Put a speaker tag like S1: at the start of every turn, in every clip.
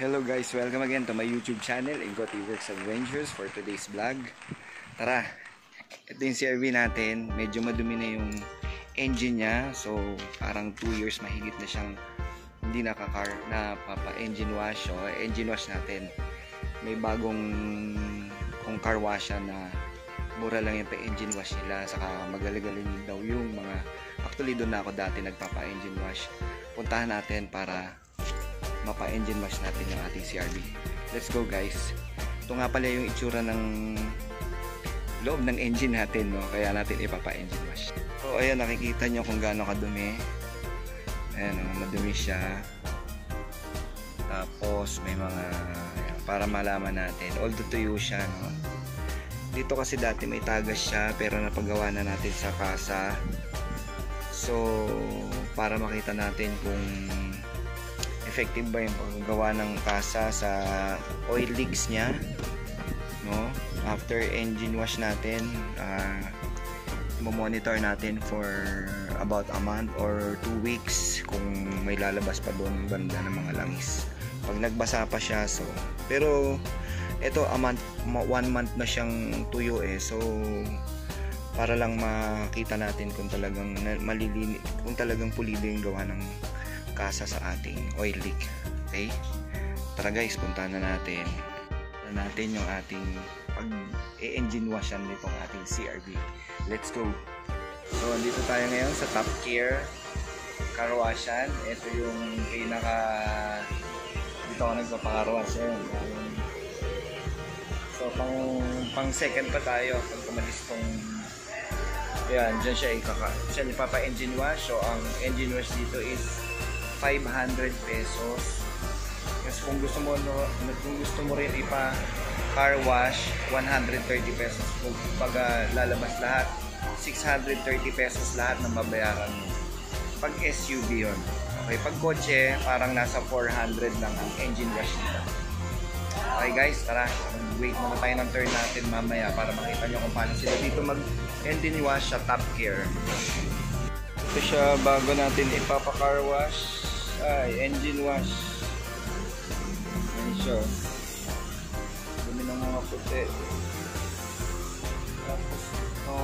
S1: Hello guys, welcome again to my YouTube channel, Ingot Works Adventures for today's vlog. Tara, ito yung CRV natin. Medyo madumi na yung engine niya. So parang 2 years mahigit na siyang hindi napapa-engine wash. So engine wash natin. May bagong kung car wash na mura lang yung pa-engine wash nila. Saka magaling daw yung mga, actually doon na ako dati nagpapa-engine wash. Puntahan natin para mapa-engine wash natin yung ating CRV. Let's go guys. Ito nga pala yung itsura ng loob ng engine natin, no? Kaya natin ipapa-engine wash. So ayan, nakikita nyo kung gaano kadumi. Ayan, madumi siya. Tapos may mga ayan, para malaman natin, although tuyo siya, no? Dito kasi dati may tagas siya, pero napagawa na natin sa kasa. So para makita natin kung effective ba yung paggawa ng kasa sa oil leaks niya, no? After engine wash natin, monitor natin for about a month or 2 weeks kung may lalabas pa doon banda ng mga langis. Pag nagbasa pa siya, so pero ito 1 month na siyang tuyo so para lang makita natin kung talagang malilinis, kung talagang pulido yung gawa ng kasa sa ating oil leak. Okay? Tara guys, puntahan na natin yung ating pag-engine washan nitong ating CRV. Let's go! So, andito tayo ngayon sa Top Gear car washan. Ito yung pinaka dito ako nagpapaka-wash yun. So, pang second pa tayo pag kumalis tong yan, dyan siya ipapa-engine wash. So, ang engine wash dito is 500 pesos. Kasi kung gusto mo rin ipa car wash, 130 pesos. Kung pag lalabas lahat, 630 pesos lahat ng babayaran mo. Pag SUV yun. Okay, pag kotse, parang nasa 400 lang ang engine wash nito. Okay guys, tara. Wait muna tayo ng turn natin mamaya para makita nyo kung paano sila dito mag-engine wash sa Top Gear. Ito siya bago natin ipapa-car wash. Engine wash. Ayan siya. Dumi ng mga puti. Tapos ito.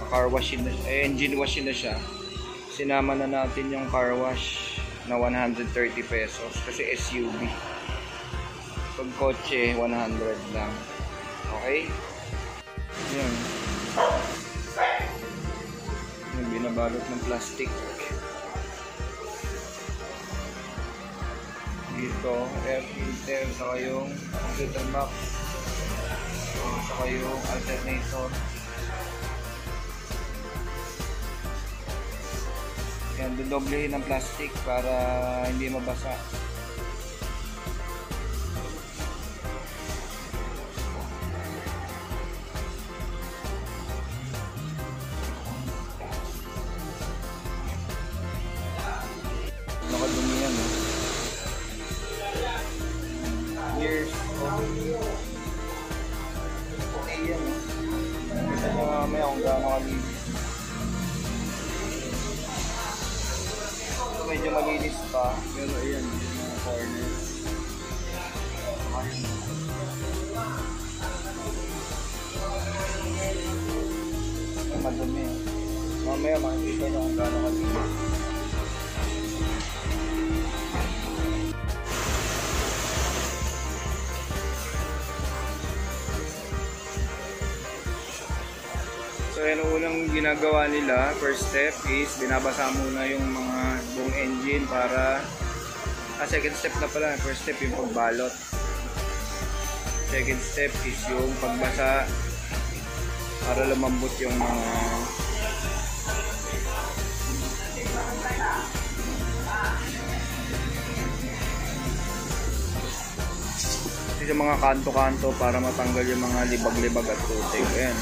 S1: Car wash na, engine wash na siya. Sinama na natin yung car wash na 130 pesos kasi SUV. Pag kotse 100 lang. Okay? Yan. Yung binabalot ng plastic. Dito, air filter, saka yung filter box, saka yung alternator. Yan, dodoblehin ng plastic para hindi mabasa. Nakadumi yan, no? Years. Okay yan, no? Kita nyo mamaya kung gaano kalinis. Medyo malinis pa, pero ayan yung mga corner. Madumi. Mamaya makikita nyo kung gaano kalinis. So yan ang unang ginagawa nila. First step is binabasa muna yung mga buong engine para second step na pala. First step yung pagbalot. Second step is yung pagbasa para lumambot yung mga sa mga kanto-kanto para matanggal yung mga libag-libag at putik. Ayan.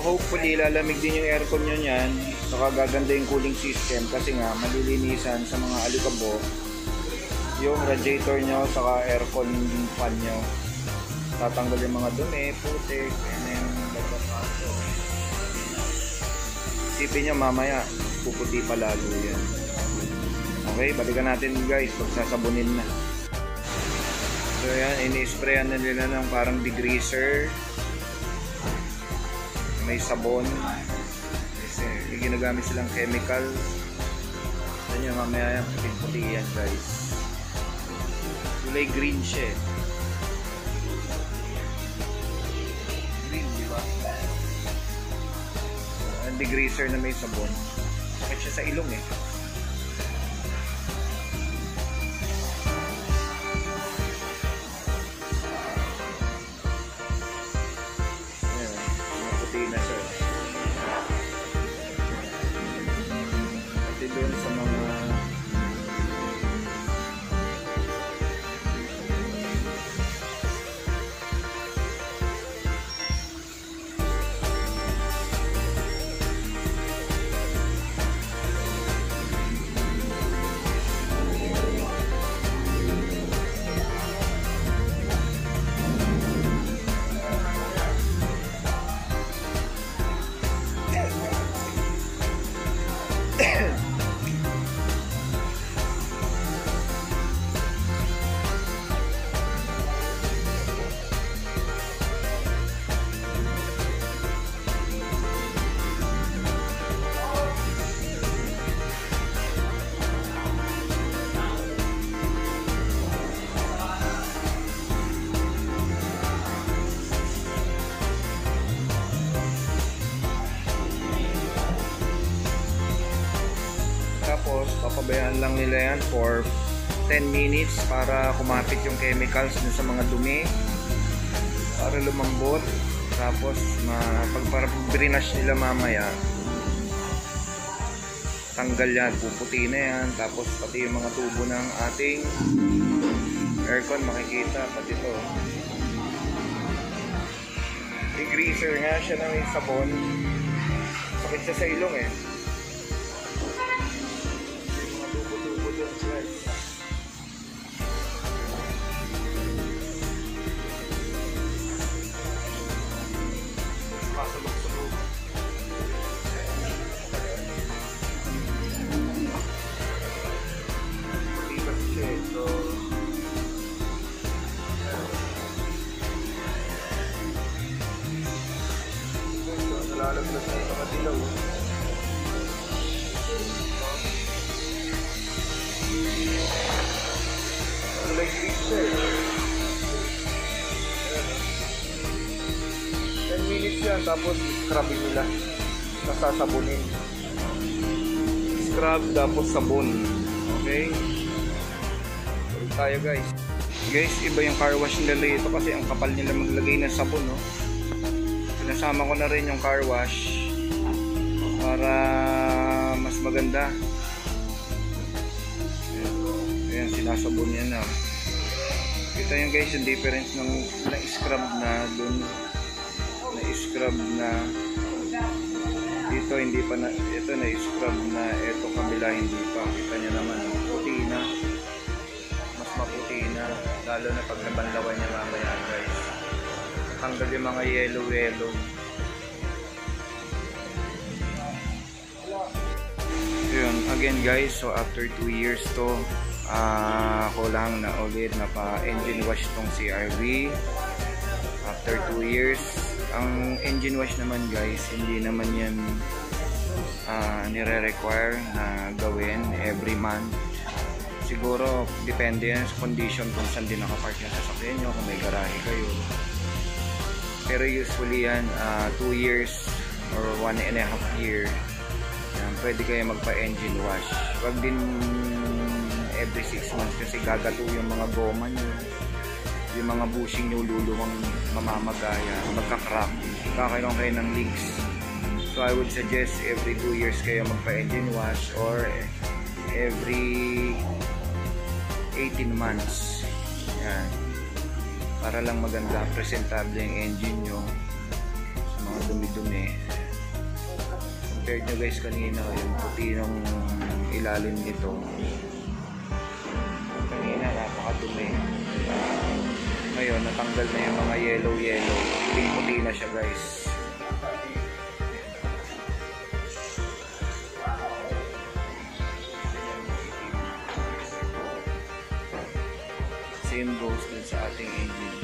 S1: hopefully lalamig din yung aircon nyo niyan. Saka gaganda yung cooling system kasi nga malilinisan sa mga alikabok yung radiator nyo saka aircon fan nyo. Tatanggal yung mga dumi, putik, and then lagpaso. Isipin nyo mamaya, puputi pa lalo yan. Okay, balikan natin guys, pagsasabunin na. So yan, ini-sprayan na nila ng parang degreaser. May sabon. Kasi may ginagamit silang chemical. So yan, mamaya yan, puti-puti yan guys. Kulay green siya eh. Green, di ba? Ang degreaser na may sabon. Sakit siya sa ilong eh. Ayan, maputi na siya. Pati doon sa mga papabayaan lang nila yan for 10 minutes para kumapit yung chemicals dun sa mga dumi para lumambot. Tapos pag brinash nila mamaya, tanggal yan, puputi na yan. Tapos pati yung mga tubo ng ating aircon makikita pati ito. Degreaser nga siya ng sabon. Sakit siya sa ilong eh. Nalalaglag na yung mga dilaw. Like picture. 10 minutes yan, tapos scrubbing nila. Sasabunin. Scrub, tapos sabon. Okay? Ulit tayo guys. Guys, iba yung car wash nila ito kasi ang kapal nila maglagay ng sabon, no? Sinasama ko na rin yung car wash para mas maganda. Ayan, sinasabon yan na. Kita nyo guys yung difference ng na-scrub na dun, na-scrub na dito, hindi pa na, ito na-scrub na, ito kabila hindi pa. Kita nyo naman, puti na, mas maputi na, lalo na pag nabanlawan niya mamaya guys. Tanggal yung mga yellow. Yun, again guys, so after 2 years to, ako lang na ulit napa-engine wash tong CR-V. After 2 years, ang engine wash naman guys, hindi naman yan nire-require na gawin every month. Siguro, depende yan sa condition kung saan din nakapark yung sasakyan nyo, kung may garahe kayo. Pero usually yan, 2 years or 1.5 year, yan, pwede kayo magpa-engine wash. Wag din every 6 months kasi gagato yung mga goma nyo, yung mga bushing nyo luluwang mamamagaya, magka-crack, kakaroon kayo ng leaks. So I would suggest every 2 years kayo magpa-engine wash or every 18 months. Yan. Para lang maganda, presentable yung engine nyo sa mga dumi-dumi. Compared nyo guys kanina, yung puti ng ilalim nito. Kanina napakadumi. Ngayon natanggal na yung mga yellow. Puting-puti na siya guys. Same goes din sa ating engine.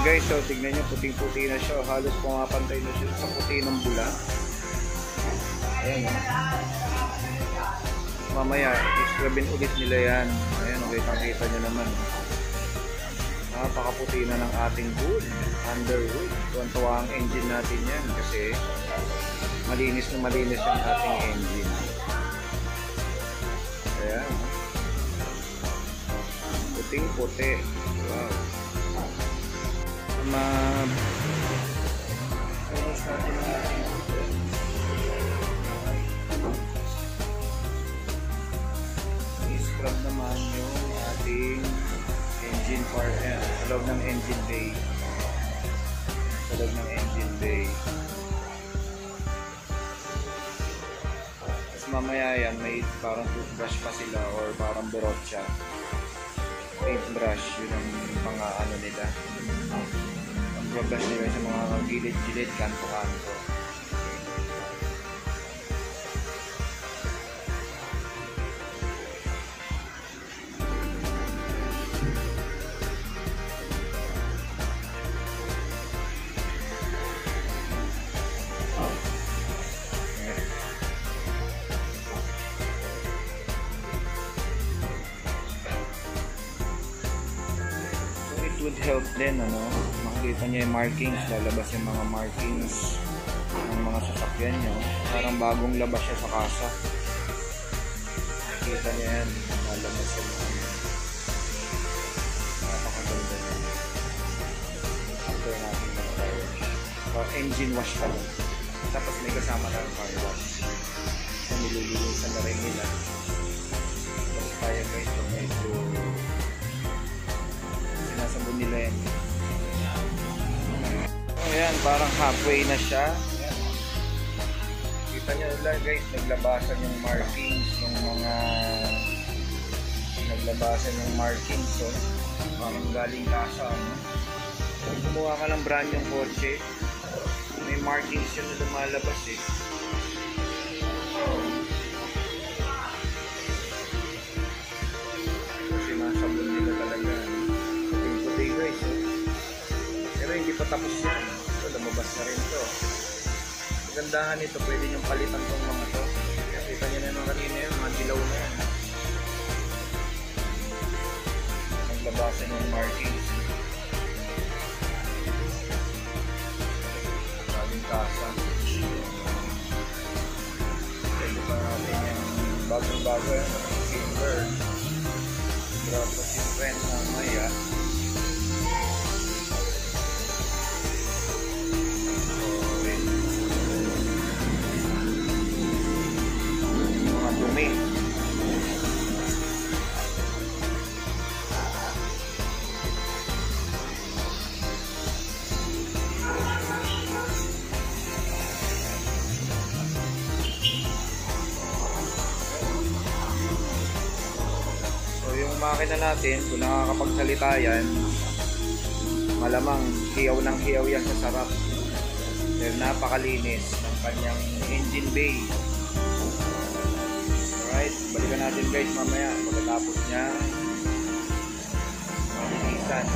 S1: Guys, so tignan nyo, puting-puti na siya. Halos pumapantay na siya sa puti ng bula. Ayan. Mamaya, iskrabin ulit nila yan. Ayan, kita nyo naman. Napakaputi na ng ating hood, underhood. Tuwan-tuwa ang engine natin yan kasi malinis na malinis yung ating engine. Ayan. Puting-puti. Wow. I-scrub naman yung ating engine part sa loob ng engine bay. Sa loob ng engine bay. Tapos mamaya yan, may parang toothbrush pa sila or parang borotsa. Paintbrush, yun ang mga ano nila. Ang brush nila sa mga gilid-gilid, kanto-kanto. Would help din, ano, makikita nyo yung markings, lalabas yung mga markings ng mga sasakyan nyo, parang bagong labas siya sa kasa. Makikita nyo yan, lalabas yung napakaganda nyo after natin mag-car engine wash pa lang, tapos may kasama na car wash, so nililinisan na rin nila. Tapos tayo guys, so medyo sabon nila yan. Ayan, parang halfway na siya. Ayan. Kita nyo lang guys, naglabasan yung markings ng mga so parang galing kasa, no? Kung kumuha ka ng brand yung kotse, may markings yun na lumalabas eh. Sinasabon nila talaga. Guys, pero hindi pa tapos yan. So, lumabas na rin to. Magandahan nito, pwede niyong palitan tong mga to. Nakita niyo naman kanina yun, mga dilaw na yan. Naglabasan yung markings. Maraming kasa. Pwede pa natin yung bagong-bago yan. Silver. Tapos yung trend na maya. Dumi. So yung makina natin, kung nakakapagsalita yan, malamang hiyaw ng hiyaw yan sa sarap. Dahil napakalinis ng kanyang engine bay. Alright, balikan natin guys mamaya pagkatapos niya malinisan.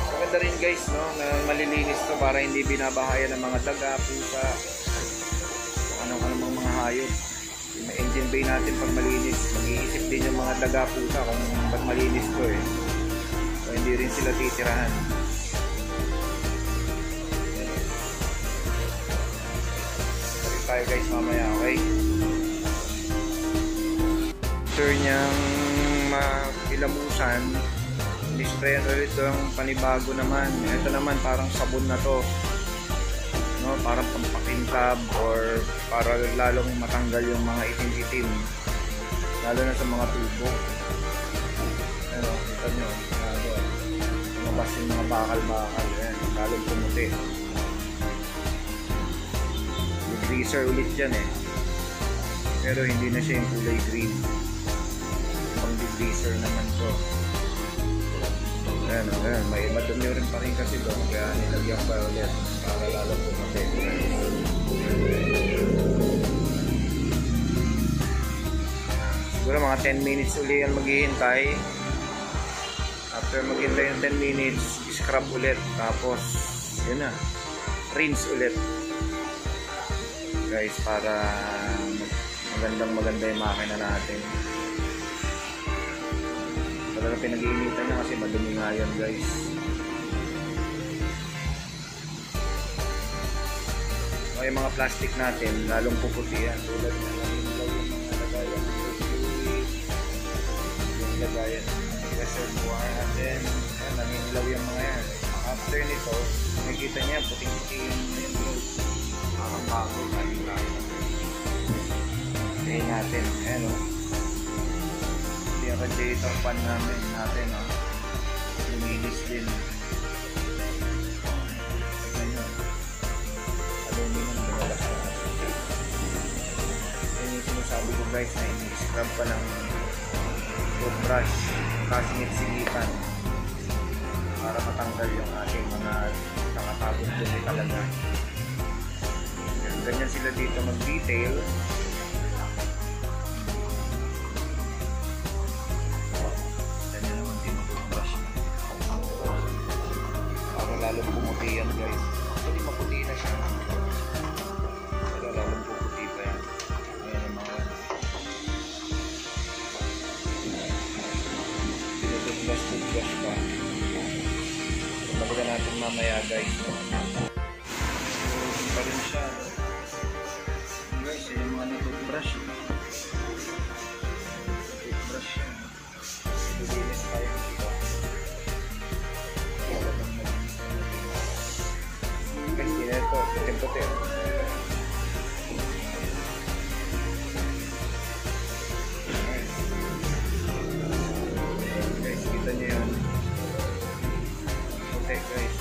S1: Maganda rin guys, no, na malilinis to para hindi binabahayan ng mga daga, pusa, anong mga hayop. Yung engine bay natin pag malinis, mag-iisip din yung mga daga, pusa kung ba't malinis to eh. So hindi rin sila titirahan. Tayo guys mamaya, okay? After niyang makilamusan, Disprayan ulit yung panibago naman. Ito naman parang sabon na to, no? Parang pampakintab or para lalong matanggal yung mga itim-itim, lalo na sa mga tubo. Ano, kita nyo, lumabas yung mga bakal-bakal. Ayan, lalong pumuti. Degreaser ulit yan eh, pero hindi na siya yung kulay green. Pang degreaser naman to. Ayan, ayan, may madumi rin pa rin kasi doon, kaya nilagyan pa ulit para lalong pumuti. Siguro mga 10 minutes uli yan maghihintay. After maghintay yung 10 minutes, scrub ulit, tapos yun na, rinse ulit guys, para maganda yung makina natin. Talaga pinag-iinitan na kasi madumi nga yan guys. So, yung mga plastic natin lalong puputi yan, tulad na naninilaw yung mga lagayan ng fluid, yung lagayan ng reservoir natin, yan, naninilaw yung mga yan. After nito, nakikita niya puting-puti yung road, parang bago galing lang. Kaya natin, ayan o, yung radiator fan natin o, luminis din. Tignan nyo, aluminum lumabas na. Yan yung sinasabi ko guys, na ini-scrub pa ng toothbrush, kasingit-singitan, para matanggal yung ating mga nakatabon dumi talaga. Ganyan sila dito mag-detail. Ganyan naman din mag-brush. Para lalong pumuti yan guys. Actually maputi na siya, pero lalong pumuti pa yan. Ayan yung mga pinutubrush pa. Babaga natin mamaya guys. So pa rin siya guys, yung mga toothbrush yan, linis tayo dito guys. Ito, puti-puti guys, kita nyo yun, puti guys.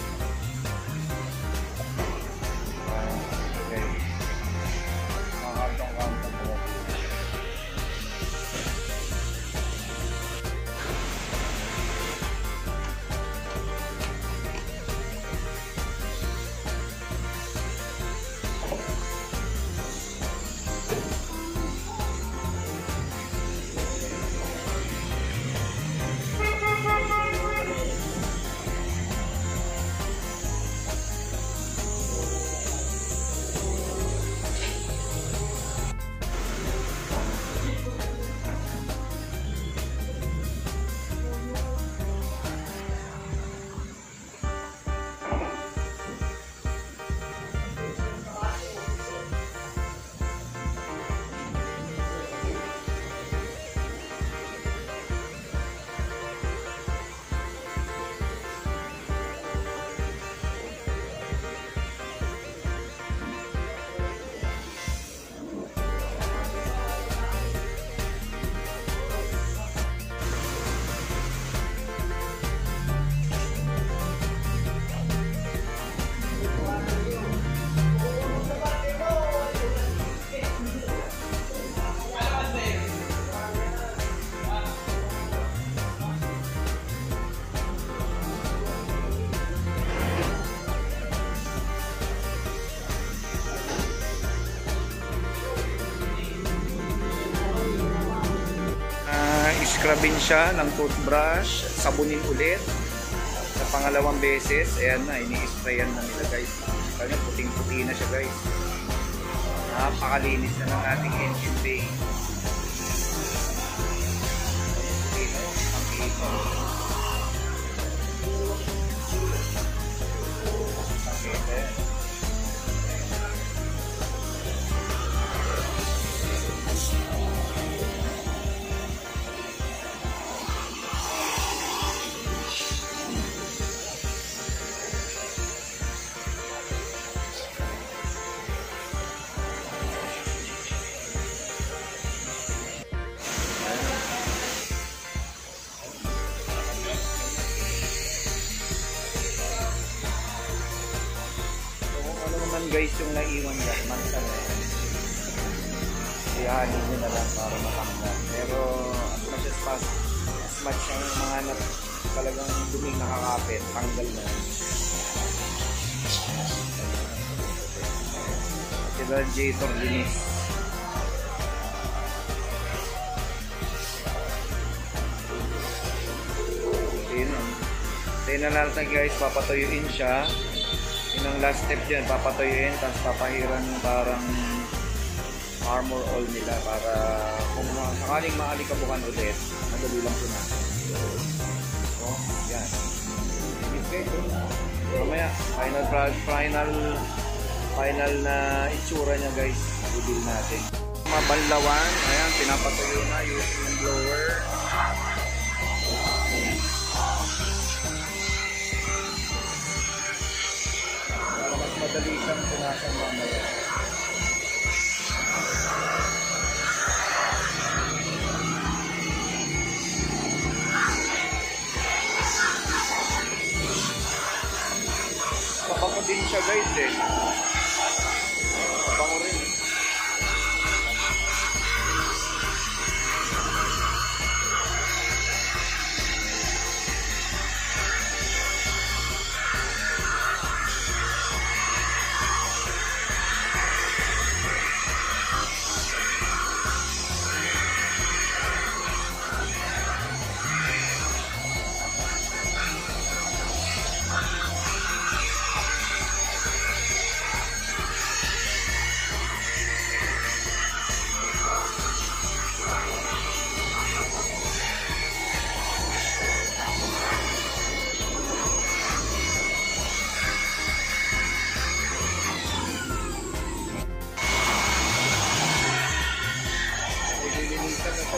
S1: Scrubin siya ng toothbrush, sabunin ulit sa pangalawang beses. Ayan na, ini-sprayan na nila guys. Kaya puting-puti na siya guys. Napakalinis na ng ating engine bay. Puti na yun, ang ito. Nakita yan. guys yung naiwan dyan, mansa na yan. Ihahanin nyo na lang para matanggal. Pero as much ang mga talagang duming nakakapit, tanggal na yan. Radiator linis. Then na natin guys, papatuyuin siya. Yun ang last step dyan, papatuyuin, tapos papahiran yung parang armor all nila para kung sakaling maalikabukan ulit, madali lang po natin. So, yan. Okay. Mamaya, final na itsura niya guys, i-build natin. Mabanlawan, ayan, pinapatuyo na using blower. Para mas madali siyang punasan mamaya. Pabango din siya guys eh. Pabango rin.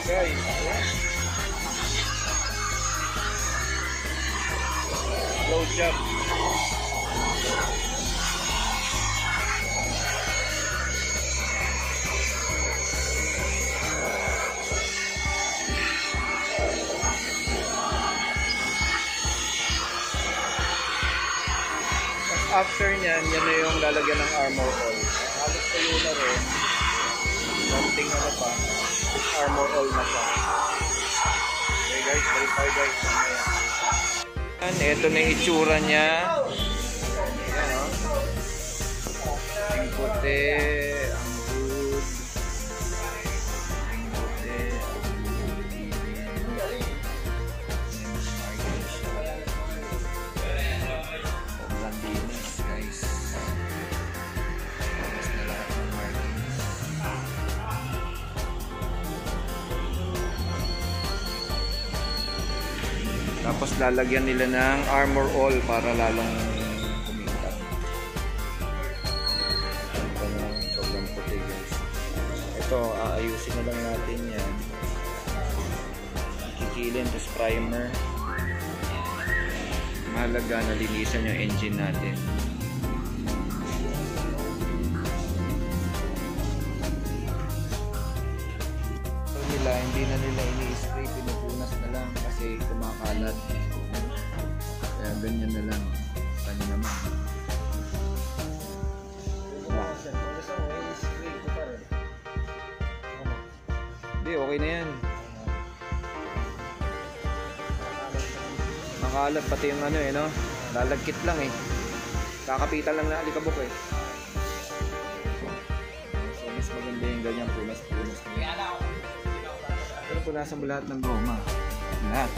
S1: Guys, low job. After nyan, yan na yung lalagyan ng armor all. Halos kayo na rin. Something ano pa. Armor all na siya. Okay guys, balik tayo guys. Ayan, ito na yung itsura niya. Ayan o. Ang puti, ang good. Ang puti, ang linis guys. Tapos na lahat ng markings. Tapos lalagyan nila ng armor all para lalong kumikat. Ito na lang sobrang puti guys. Ito, aayusin na lang natin yan. Kikilin, tapos primer. Mahalaga na linisan yung engine natin. Hindi na nila ini-spray, pinupunas na lang kasi kumakalat. Kaya ganyan na lang. Kanya naman. Hindi, okay na yan. Makalat pati yung ano eh, no? Lalagkit lang eh. Kakapitan lang na alikabok eh. So, mas maganda yung ganyan, punas-punas na. Pero punasan mo lahat ng goma. Lahat.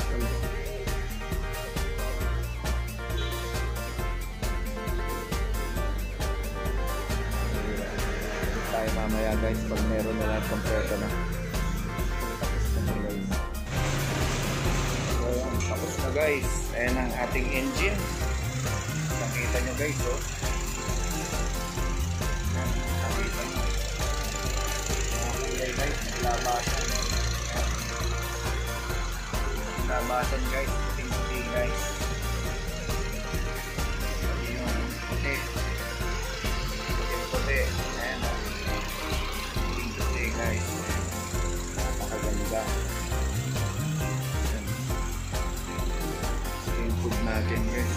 S1: Tayo mamaya guys pag meron na lahat kompleto na. So yan, tapos na guys. Ayan ang ating engine. Nakita nyo guys oh. Nakita nyo. Okay guys, labasan. Labasan guys, puting-puti guys. Ayun, puti. Puting-puti. Ayan o. Puting-puti guys. Napakaganda. Ito yung food natin guys.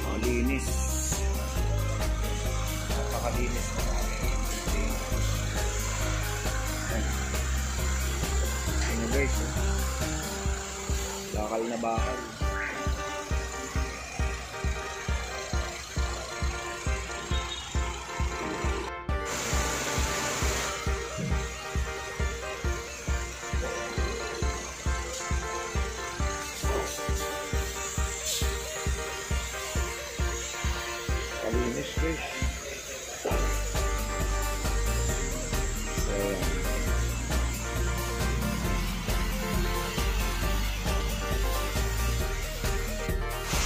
S1: O, linis. linis ng aming engine. Ano guys, bakal na bakal. Kalinis guys.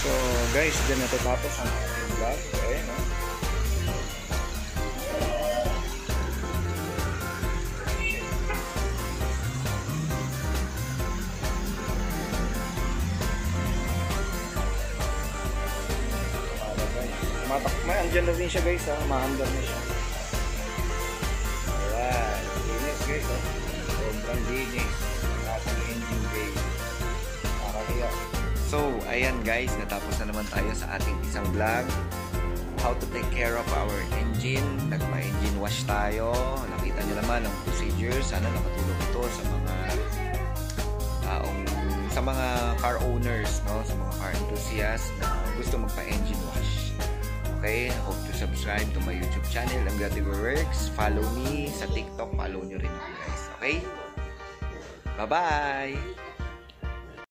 S1: So guys, dyan natatapos ang ating vlog. So ayan, no? May andyan na rin siya guys, ha? Maandar na siya. Alright, linis guys, ha? Sobrang linis ang ating engine bay. Nakakaya. So, ayan guys, natapos na naman tayo sa ating isang vlog. How to take care of our engine. Nagpa-engine wash tayo. Nakita nyo naman ang procedure. Sana nakatulong ito sa mga sa mga car owners, no? Sa mga car enthusiasts na gusto magpa-engine wash. Okay, hope to subscribe to my YouTube channel, Ang Gativer Works. Follow me sa TikTok, follow nyo rin ako guys. Okay? Bye-bye!